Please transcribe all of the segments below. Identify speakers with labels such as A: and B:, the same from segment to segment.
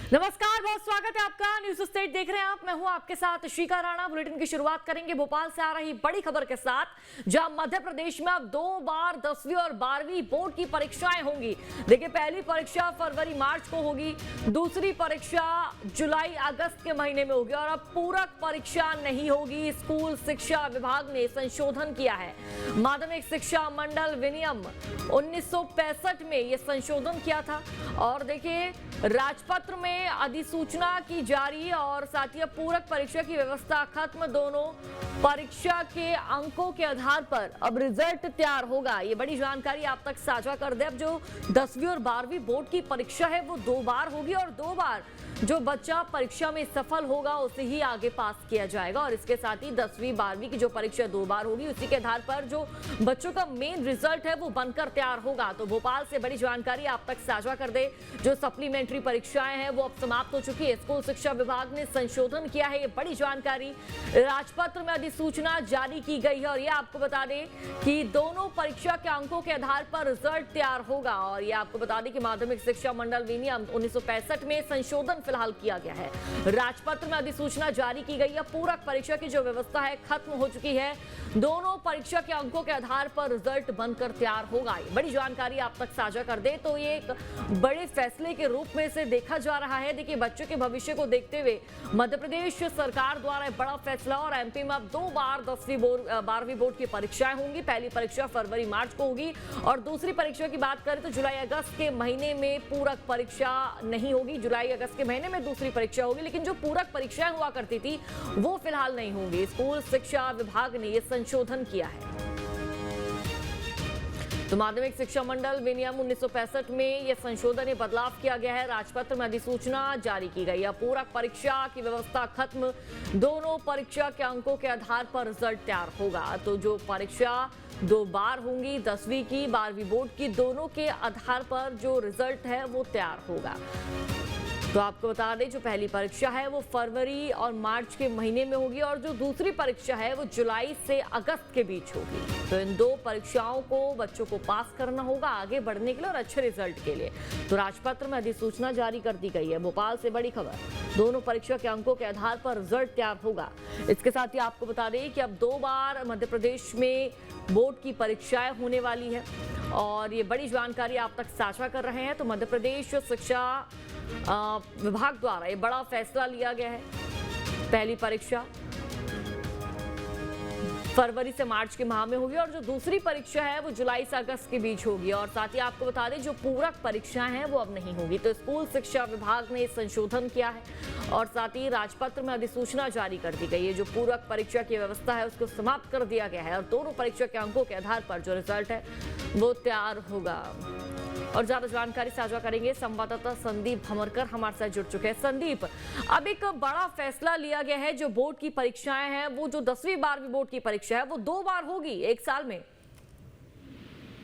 A: नमस्कार, बहुत स्वागत है आपका। न्यूज स्टेट देख रहे हैं आप। मैं हूं आपके साथ श्रीका राणा। बुलेटिन की शुरुआत करेंगे भोपाल से आ रही बड़ी खबर के साथ, जहां मध्य प्रदेश में अब 2 बार 10वीं और 12वीं बोर्ड की परीक्षाएं होंगी। देखिए, पहली परीक्षा फरवरी मार्च को होगी, दूसरी परीक्षा जुलाई अगस्त के महीने में होगी और अब पूरक परीक्षा नहीं होगी। स्कूल शिक्षा विभाग ने संशोधन किया है। माध्यमिक शिक्षा मंडल विनियम 1965 में यह संशोधन किया था और देखिए, राजपत्र में अधिसूचना की जारी और साथ ही पूरक परीक्षा की व्यवस्था खत्म। दोनों परीक्षा के अंकों के आधार पर अब रिजल्ट तैयार होगा। ये बड़ी जानकारी आप तक साझा कर दे। अब जो 10वीं और 12वीं बोर्ड की परीक्षा है वो 2 बार होगी और 2 बार जो बच्चा परीक्षा में सफल होगा उसे ही आगे पास किया जाएगा। और इसके साथ ही 10वीं 12वीं की जो परीक्षा 2 बार होगी, उसी के आधार पर जो बच्चों का मेन रिजल्ट है वो बनकर तैयार होगा। तो भोपाल से बड़ी जानकारी आप तक साझा कर दे। जो सप्लीमेंट्री परीक्षाएं हैं वो अब समाप्त हो चुकी है। स्कूल शिक्षा विभाग ने संशोधन किया है, ये बड़ी जानकारी। राजपत्र में अधिसूचना जारी की गई है और ये आपको बता दें कि दोनों परीक्षा के अंकों के आधार पर रिजल्ट तैयार होगा। और ये आपको बता दें कि माध्यमिक शिक्षा मंडल विनियम 1965 में संशोधन फिलहाल किया गया है। राजपत्र में अधिसूचना जारी की गई है। पूरक परीक्षा की जो व्यवस्था है खत्म हो चुकी है। दोनों परीक्षा के अंकों के आधार पर रिजल्ट बनकर तैयार होगा। बड़ी जानकारी आप तक साझा कर दे तो ये एक बड़े फैसले के रूप में से देखा जा रहा है। देखिए, बच्चों के भविष्य को देखते हुए मध्य प्रदेश सरकार द्वारा बड़ा फैसला और एमपी में अब 2 बार 10वीं 12वीं बोर्ड की परीक्षाएं होंगी। पहली परीक्षा फरवरी मार्च को होगी और दूसरी परीक्षा की बात करें तो जुलाई अगस्त के महीने में पूरक परीक्षा नहीं होगी। जुलाई अगस्त के महीने में दूसरी परीक्षा होगी, लेकिन जो पूरक परीक्षाएं हुआ करती थी वो फिलहाल नहीं होंगी। स्कूल शिक्षा विभाग ने यह संशोधन किया है। तो माध्यमिक शिक्षा मंडल विनियम 1965 में यह संशोधन, बदलाव किया गया है। राजपत्र में अधिसूचना जारी की गई है। पूरक परीक्षा की व्यवस्था खत्म। दोनों परीक्षा के अंकों के आधार पर रिजल्ट तैयार होगा। तो जो परीक्षा 2 बार होंगी, 10वीं की 12वीं बोर्ड की, दोनों के आधार पर जो रिजल्ट है वो तैयार होगा। तो आपको बता दें, जो पहली परीक्षा है वो फरवरी और मार्च के महीने में होगी और जो दूसरी परीक्षा है वो जुलाई से अगस्त के बीच होगी। तो इन 2 परीक्षाओं को बच्चों को पास करना होगा आगे बढ़ने के लिए और अच्छे रिजल्ट के लिए। तो राजपत्र में अधिसूचना जारी कर दी गई है। भोपाल से बड़ी खबर, दोनों परीक्षा के अंकों के आधार पर रिजल्ट तैयार होगा। इसके साथ ही आपको बता दें कि अब 2 बार मध्य प्रदेश में बोर्ड की परीक्षाएं होने वाली है और ये बड़ी जानकारी आप तक साझा कर रहे हैं। तो मध्य प्रदेश शिक्षा विभाग द्वारा ये बड़ा फैसला लिया गया है। पहली परीक्षा फरवरी से मार्च के माह में होगी और जो दूसरी परीक्षा है वो जुलाई से अगस्त के बीच होगी। और साथ ही आपको बता दें, जो पूरक परीक्षाएं हैं वो अब नहीं होगी। तो स्कूल शिक्षा विभाग ने संशोधन किया है और साथ ही राजपत्र में अधिसूचना जारी कर दी गई है। जो पूरक परीक्षा की व्यवस्था है उसको समाप्त कर दिया गया है और दोनों परीक्षा के अंकों के आधार पर जो रिजल्ट है वो तैयार होगा। और ज्यादा जानकारी साझा करेंगे संवाददाता संदीप भमरकर हमारे साथ जुड़ चुके हैं। संदीप, अब एक बड़ा फैसला लिया गया है। जो बोर्ड की परीक्षाएं हैं वो जो 10वीं 12वीं बोर्ड की परीक्षा है वो 2 बार होगी 1 साल में।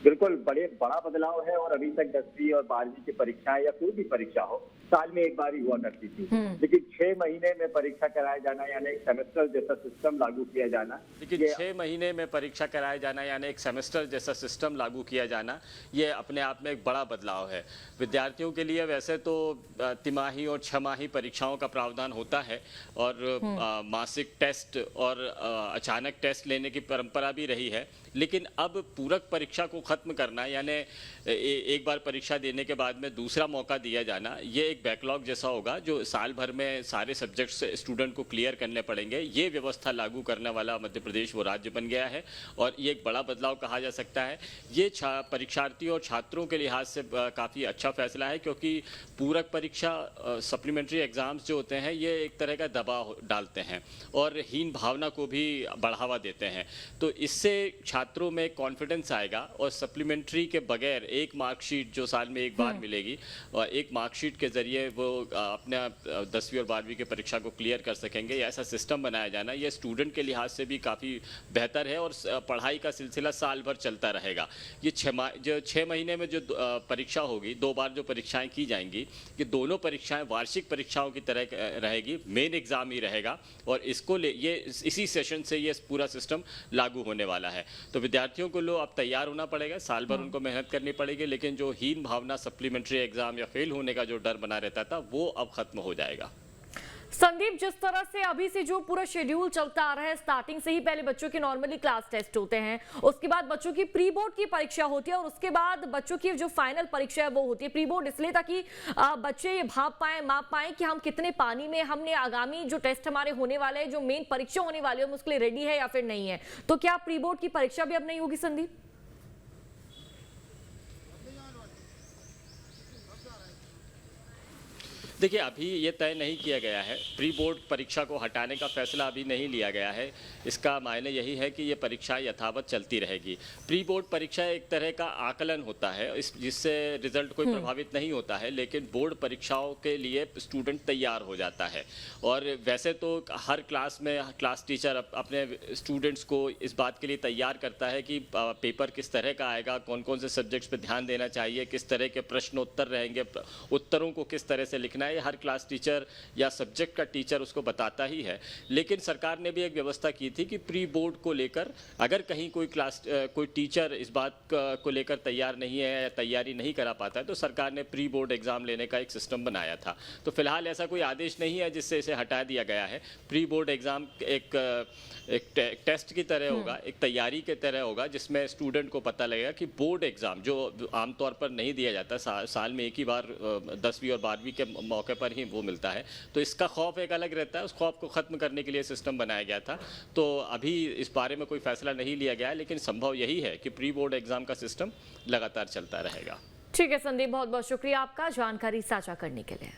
B: बिल्कुल बड़ा बदलाव है और अभी तक 10वीं और 12वीं की परीक्षाएं या कोई भी परीक्षा हो साल में एक बार ही हुआ करती थी, लेकिन 6 महीने में परीक्षा कराया जाना यानी एक सेमेस्टर जैसा सिस्टम लागू किया जाना।
C: लेकिन 6 महीने में परीक्षा कराया जाना यानी एक सेमेस्टर जैसा सिस्टम लागू किया जाना, ये अपने आप में एक बड़ा बदलाव है। विद्यार्थियों के लिए वैसे तो तिमाही और 6 माही परीक्षाओं का प्रावधान होता है और मासिक टेस्ट और अचानक टेस्ट लेने की परंपरा भी रही है, लेकिन अब पूरक परीक्षा को खत्म करना यानी एक बार परीक्षा देने के बाद में दूसरा मौका दिया जाना, ये एक बैकलॉग जैसा होगा जो साल भर में सारे सब्जेक्ट्स स्टूडेंट को क्लियर करने पड़ेंगे। ये व्यवस्था लागू करने वाला मध्य प्रदेश वो राज्य बन गया है और ये एक बड़ा बदलाव कहा जा सकता है। ये परीक्षार्थियों और छात्रों के लिहाज से काफ़ी अच्छा फैसला है, क्योंकि पूरक परीक्षा सप्लीमेंट्री एग्जाम्स जो होते हैं ये एक तरह का दबाव डालते हैं और हीन भावना को भी बढ़ावा देते हैं। तो इससे छात्रों में कॉन्फिडेंस आएगा और सप्लीमेंट्री के बगैर एक मार्कशीट जो साल में एक बार मिलेगी और एक मार्कशीट के जरिए वो अपने 10वीं और 12वीं की परीक्षा को क्लियर कर सकेंगे। ऐसा सिस्टम बनाया जाना ये स्टूडेंट के लिहाज से भी काफ़ी बेहतर है और पढ़ाई का सिलसिला साल भर चलता रहेगा। ये 6 महीने में जो परीक्षा होगी, 2 बार जो परीक्षाएं की जाएंगी, ये दोनों परीक्षाएं वार्षिक परीक्षाओं की तरह रहेगी, मेन एग्जाम ही रहेगा और इसको इसी सेशन से ये पूरा सिस्टम लागू होने वाला है। तो विद्यार्थियों को लो अब तैयार होना पड़ेगा, साल भर उनको मेहनत करनी पड़ेगी, लेकिन जो हीन भावना सप्लीमेंट्री एग्जाम या फेल होने का जो डर बना रहता था वो अब खत्म हो जाएगा।
A: संदीप, जिस तरह से अभी से जो पूरा शेड्यूल चलता आ रहा है, स्टार्टिंग से ही पहले बच्चों के नॉर्मली क्लास टेस्ट होते हैं, उसके बाद बच्चों की प्री बोर्ड की परीक्षा होती है और उसके बाद बच्चों की जो फाइनल परीक्षा है वो होती है। प्री बोर्ड इसलिए ताकि बच्चे ये भाप पाए, माप पाए कि हम कितने पानी में, हमने आगामी जो टेस्ट हमारे होने वाले हैं, जो मेन परीक्षा होने वाली है, हम उसके लिए रेडी है या फिर नहीं है। तो क्या प्री बोर्ड की परीक्षा भी अब नहीं होगी संदीप?
C: देखिए, अभी ये तय नहीं किया गया है, प्री बोर्ड परीक्षा को हटाने का फैसला अभी नहीं लिया गया है। इसका मायने यही है कि ये परीक्षा यथावत चलती रहेगी। प्री बोर्ड परीक्षा एक तरह का आकलन होता है, जिससे रिजल्ट कोई प्रभावित नहीं होता है, लेकिन बोर्ड परीक्षाओं के लिए स्टूडेंट तैयार हो जाता है। और वैसे तो हर क्लास में क्लास टीचर अपने स्टूडेंट्स को इस बात के लिए तैयार करता है कि पेपर किस तरह का आएगा, कौन कौन से सब्जेक्ट्स पर ध्यान देना चाहिए, किस तरह के प्रश्नोत्तर रहेंगे, उत्तरों को किस तरह से लिखना है, हर क्लास टीचर या सब्जेक्ट का टीचर उसको बताता ही है। लेकिन सरकार ने भी एक व्यवस्था की थी कि प्री बोर्ड को लेकर अगर कहीं कोई टीचर इस बात को लेकर तैयार नहीं है या तैयारी नहीं करा पाता है, तो सरकार ने प्री बोर्ड एग्जाम लेने का एक सिस्टम बनाया था। तो फिलहाल ऐसा कोई आदेश नहीं है जिससे इसे हटा दिया गया है। प्री बोर्ड एग्जाम एक टेस्ट की तरह होगा, एक तैयारी की तरह होगा, जिसमें स्टूडेंट को पता लगेगा कि बोर्ड एग्जाम जो आमतौर पर नहीं दिया जाता, साल में एक ही बार 10वीं और 12वीं के मौके पर ही वो मिलता है, तो इसका खौफ एक अलग रहता है। उस खौफ को खत्म करने के लिए सिस्टम बनाया गया था। तो अभी इस बारे में कोई फैसला नहीं लिया गया है, लेकिन संभव यही है कि प्री बोर्ड एग्जाम का सिस्टम लगातार चलता रहेगा।
A: ठीक है संदीप, बहुत बहुत शुक्रिया आपका जानकारी साझा करने के लिए।